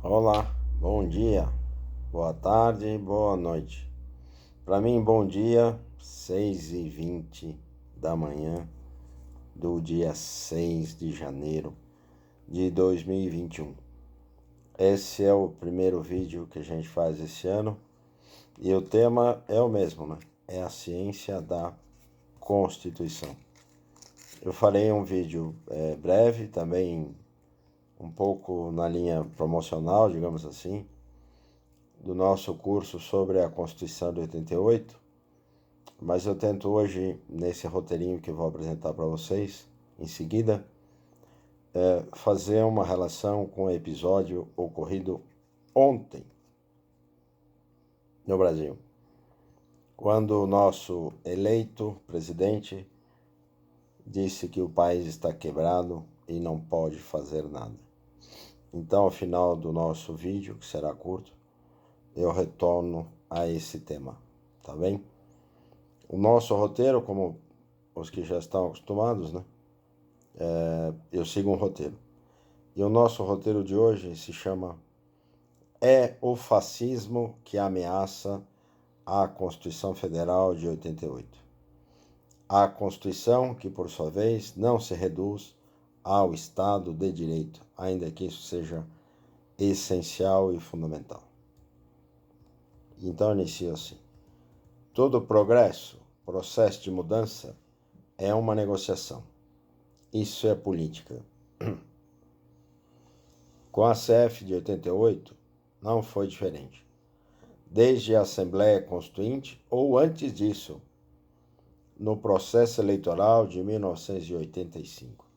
Olá, bom dia, boa tarde, boa noite. Para mim, bom dia, 6h20 da manhã do dia 6 de janeiro de 2021. Esse é o primeiro vídeo que a gente faz esse ano e o tema é o mesmo, né? É a ciência da Constituição. Eu farei um vídeo breve, também um pouco na linha promocional, digamos assim, do nosso curso sobre a Constituição de 88, mas eu tento hoje, nesse roteirinho que eu vou apresentar para vocês, em seguida, fazer uma relação com o episódio ocorrido ontem no Brasil, quando o nosso eleito presidente disse que o país está quebrado e não pode fazer nada. Então, ao final do nosso vídeo, que será curto, eu retorno a esse tema, tá bem? O nosso roteiro, como os que já estão acostumados, né? Eu sigo um roteiro. E o nosso roteiro de hoje se chama É o Fascismo que Ameaça a Constituição Federal de 88. A Constituição que, por sua vez, não se reduz ao Estado de Direito, ainda que isso seja essencial e fundamental. Então, inicio assim. Todo progresso, processo de mudança, é uma negociação. Isso é política. Com a CF de 88, não foi diferente. Desde a Assembleia Constituinte ou antes disso, no processo eleitoral de 1985.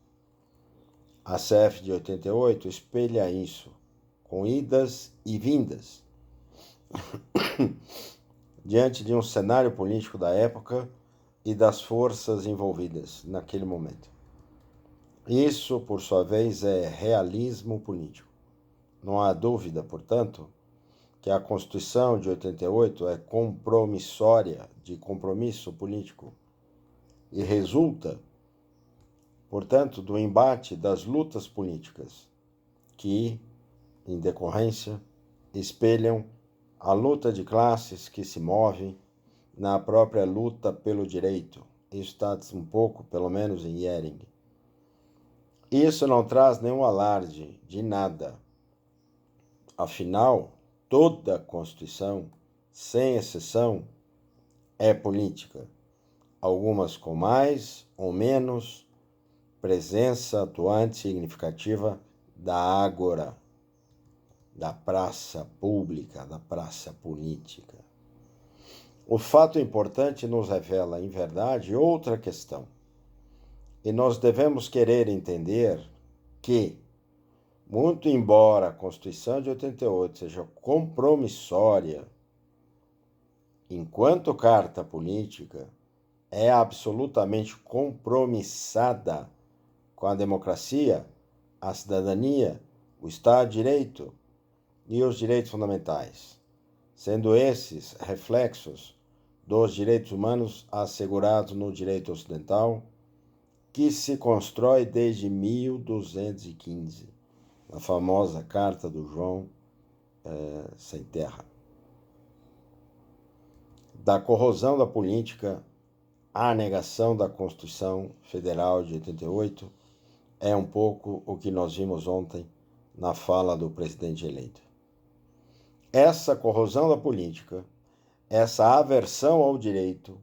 A CF de 88 espelha isso, com idas e vindas, diante de um cenário político da época e das forças envolvidas naquele momento. Isso, por sua vez, é realismo político. Não há dúvida, portanto, que a Constituição de 88 é compromissória, de compromisso político, e resulta, portanto, do embate das lutas políticas que, em decorrência, espelham a luta de classes que se move na própria luta pelo direito. Isso está um pouco, pelo menos, em Hering. Isso não traz nenhum alarde de nada. Afinal, toda a Constituição, sem exceção, é política, algumas com mais ou menos presença atuante significativa da ágora, da praça pública, da praça política. O fato importante nos revela, em verdade, outra questão. E nós devemos querer entender que, muito embora a Constituição de 88 seja compromissória, enquanto carta política, é absolutamente compromissada com a democracia, a cidadania, o Estado de Direito e os direitos fundamentais, sendo esses reflexos dos direitos humanos assegurados no direito ocidental, que se constrói desde 1215, a famosa Carta do João Sem Terra. Da corrosão da política à negação da Constituição Federal de 88 é um pouco o que nós vimos ontem na fala do presidente eleito. Essa corrosão da política, essa aversão ao direito,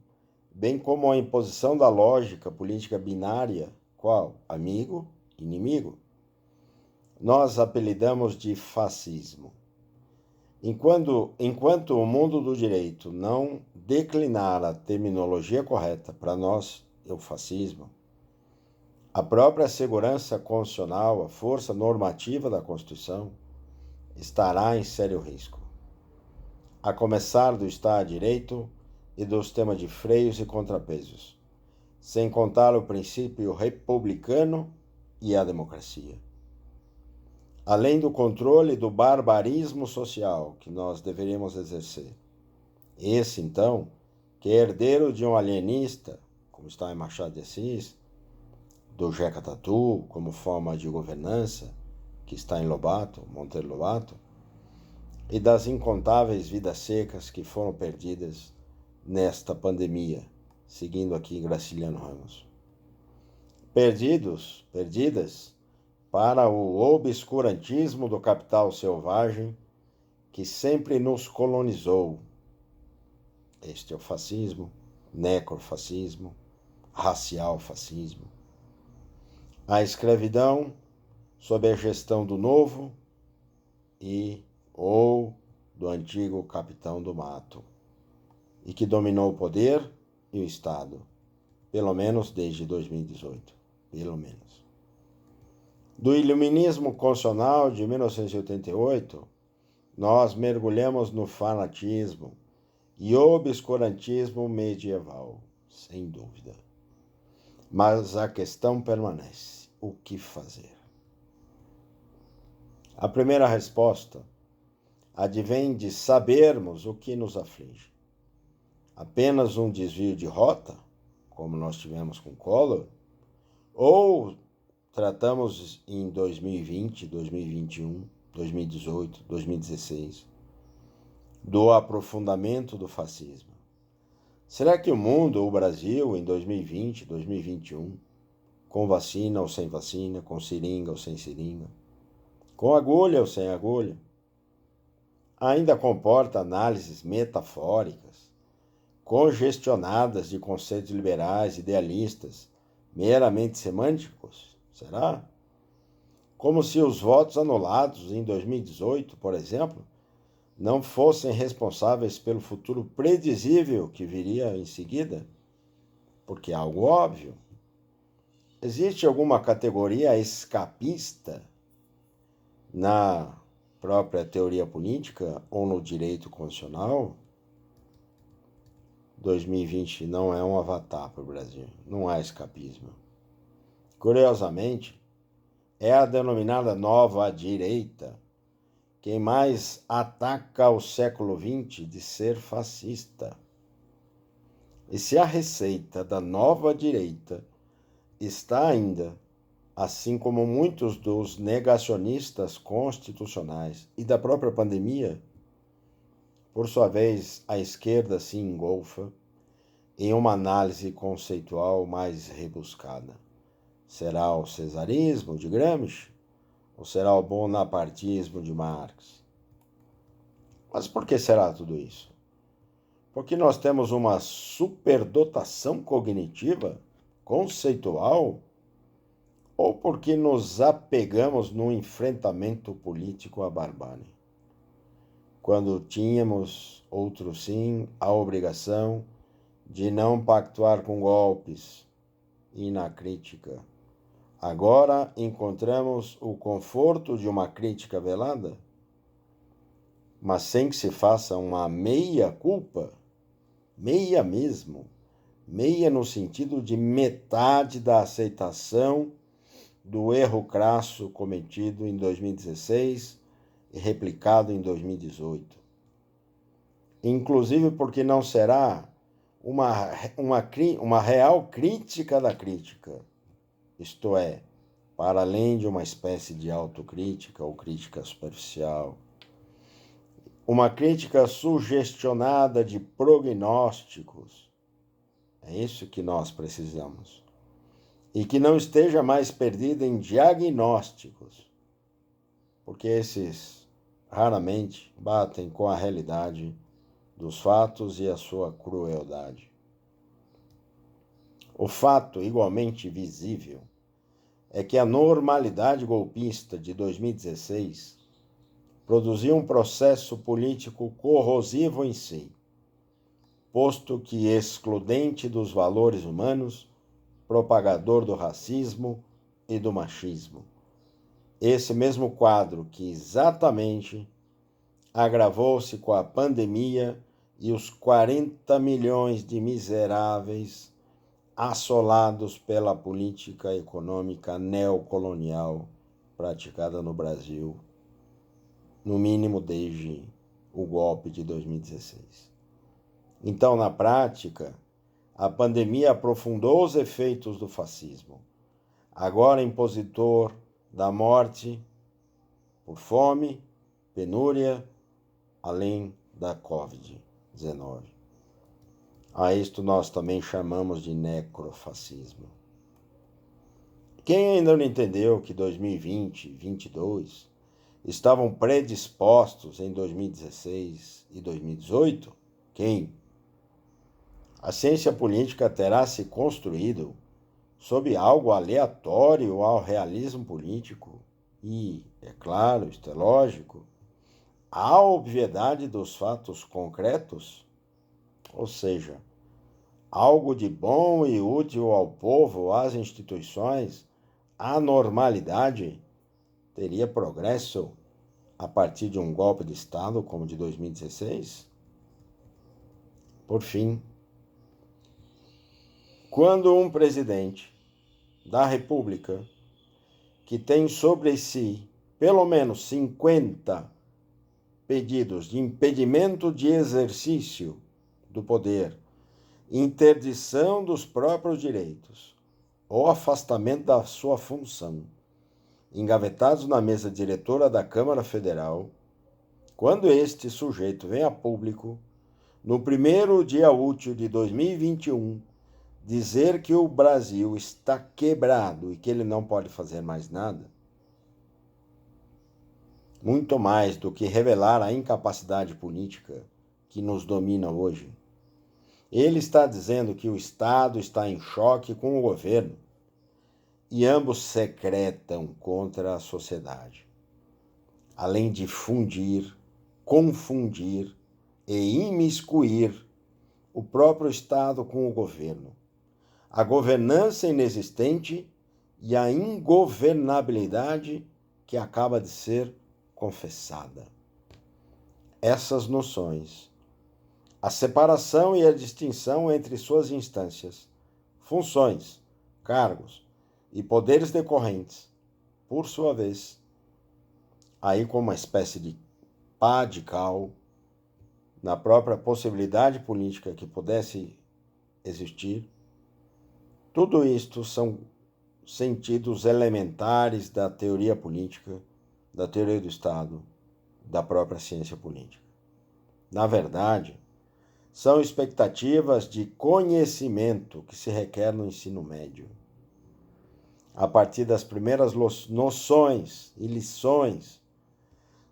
bem como a imposição da lógica política binária, qual? Amigo, inimigo, nós apelidamos de fascismo. Enquanto o mundo do direito não declinar a terminologia correta, para nós é o fascismo, a própria segurança constitucional, a força normativa da Constituição, estará em sério risco. A começar do Estado de Direito e do sistema de freios e contrapesos, sem contar o princípio republicano e a democracia. Além do controle do barbarismo social que nós deveríamos exercer. Esse, então, que é herdeiro de um alienista, como está em Machado de Assis, do Jeca Tatu, como forma de governança, que está em Lobato, Monteiro Lobato, e das incontáveis vidas secas que foram perdidas nesta pandemia, seguindo aqui Graciliano Ramos. Perdidas para o obscurantismo do capital selvagem que sempre nos colonizou. Este é o fascismo, necrofascismo, racial fascismo. A escravidão sob a gestão do novo ou do antigo capitão do mato, e que dominou o poder e o Estado, pelo menos desde 2018, pelo menos. Do iluminismo constitucional de 1988, nós mergulhamos no fanatismo e obscurantismo medieval, sem dúvida. Mas a questão permanece: o que fazer? A primeira resposta advém de sabermos o que nos aflige. Apenas um desvio de rota, como nós tivemos com Collor, ou tratamos em 2020, 2021, 2018, 2016, do aprofundamento do fascismo? Será que o mundo, o Brasil, em 2020, 2021, com vacina ou sem vacina, com seringa ou sem seringa, com agulha ou sem agulha, ainda comporta análises metafóricas, congestionadas de conceitos liberais, idealistas, meramente semânticos? Será? Como se os votos anulados em 2018, por exemplo, não fossem responsáveis pelo futuro predizível que viria em seguida? Porque é algo óbvio. Existe alguma categoria escapista na própria teoria política ou no direito constitucional? 2020 não é um avatar para o Brasil, não há escapismo. Curiosamente, é a denominada nova direita quem mais ataca o século XX de ser fascista. E se a receita da nova direita está ainda, assim como muitos dos negacionistas constitucionais e da própria pandemia, por sua vez, a esquerda se engolfa em uma análise conceitual mais rebuscada. Será o cesarismo de Gramsci ou será o bonapartismo de Marx? Mas por que será tudo isso? Porque nós temos uma superdotação cognitiva, conceitual, ou porque nos apegamos no enfrentamento político à barbárie, quando tínhamos, outro sim, a obrigação de não pactuar com golpes e na crítica. Agora encontramos o conforto de uma crítica velada, mas sem que se faça uma meia-culpa, meia mesmo, meia no sentido de metade da aceitação do erro crasso cometido em 2016 e replicado em 2018. Inclusive porque não será uma real crítica da crítica, isto é, para além de uma espécie de autocrítica ou crítica superficial, uma crítica sugestionada de prognósticos. É isso que nós precisamos. E que não esteja mais perdida em diagnósticos, porque esses raramente batem com a realidade dos fatos e a sua crueldade. O fato igualmente visível é que a normalidade golpista de 2016 produziu um processo político corrosivo em si, posto que excludente dos valores humanos, propagador do racismo e do machismo. Esse mesmo quadro que exatamente agravou-se com a pandemia e os 40 milhões de miseráveis assolados pela política econômica neocolonial praticada no Brasil, no mínimo desde o golpe de 2016. Então, na prática, a pandemia aprofundou os efeitos do fascismo, agora impositor da morte por fome, penúria além da Covid-19. A isto nós também chamamos de necrofascismo. Quem ainda não entendeu que 2020 e 2022 estavam predispostos em 2016 e 2018? Quem? A ciência política terá se construído sob algo aleatório ao realismo político e, é claro, isto é lógico, à obviedade dos fatos concretos, ou seja, algo de bom e útil ao povo, às instituições, à normalidade, teria progresso a partir de um golpe de Estado como o de 2016? Por fim, quando um presidente da República, que tem sobre si pelo menos 50 pedidos de impedimento de exercício do poder, interdição dos próprios direitos ou afastamento da sua função, engavetados na mesa diretora da Câmara Federal, quando este sujeito vem a público, no primeiro dia útil de 2021, dizer que o Brasil está quebrado e que ele não pode fazer mais nada, muito mais do que revelar a incapacidade política que nos domina hoje, ele está dizendo que o Estado está em choque com o governo e ambos secretam contra a sociedade, além de fundir, confundir e imiscuir o próprio Estado com o governo, a governança inexistente e a ingovernabilidade que acaba de ser confessada. Essas noções, a separação e a distinção entre suas instâncias, funções, cargos e poderes decorrentes, por sua vez, aí como uma espécie de pá de cal na própria possibilidade política que pudesse existir, tudo isto são sentidos elementares da teoria política, da teoria do Estado, da própria ciência política. Na verdade, são expectativas de conhecimento que se requer no ensino médio. A partir das primeiras noções e lições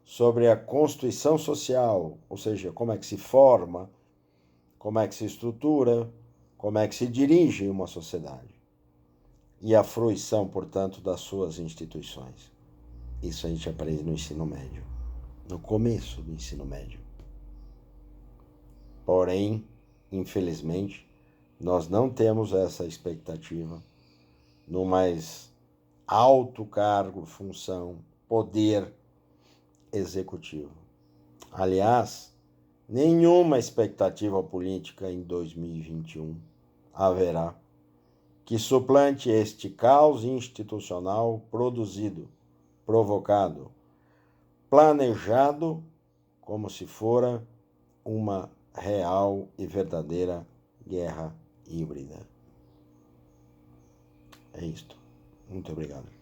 sobre a constituição social, ou seja, como é que se forma, como é que se estrutura, como é que se dirige uma sociedade. E a fruição, portanto, das suas instituições. Isso a gente aprende no ensino médio, no começo do ensino médio. Porém, infelizmente, nós não temos essa expectativa no mais alto cargo, função, poder executivo. Aliás, nenhuma expectativa política em 2021 haverá que suplante este caos institucional produzido, provocado, planejado, como se fora uma real e verdadeira guerra híbrida. É isto. Muito obrigado.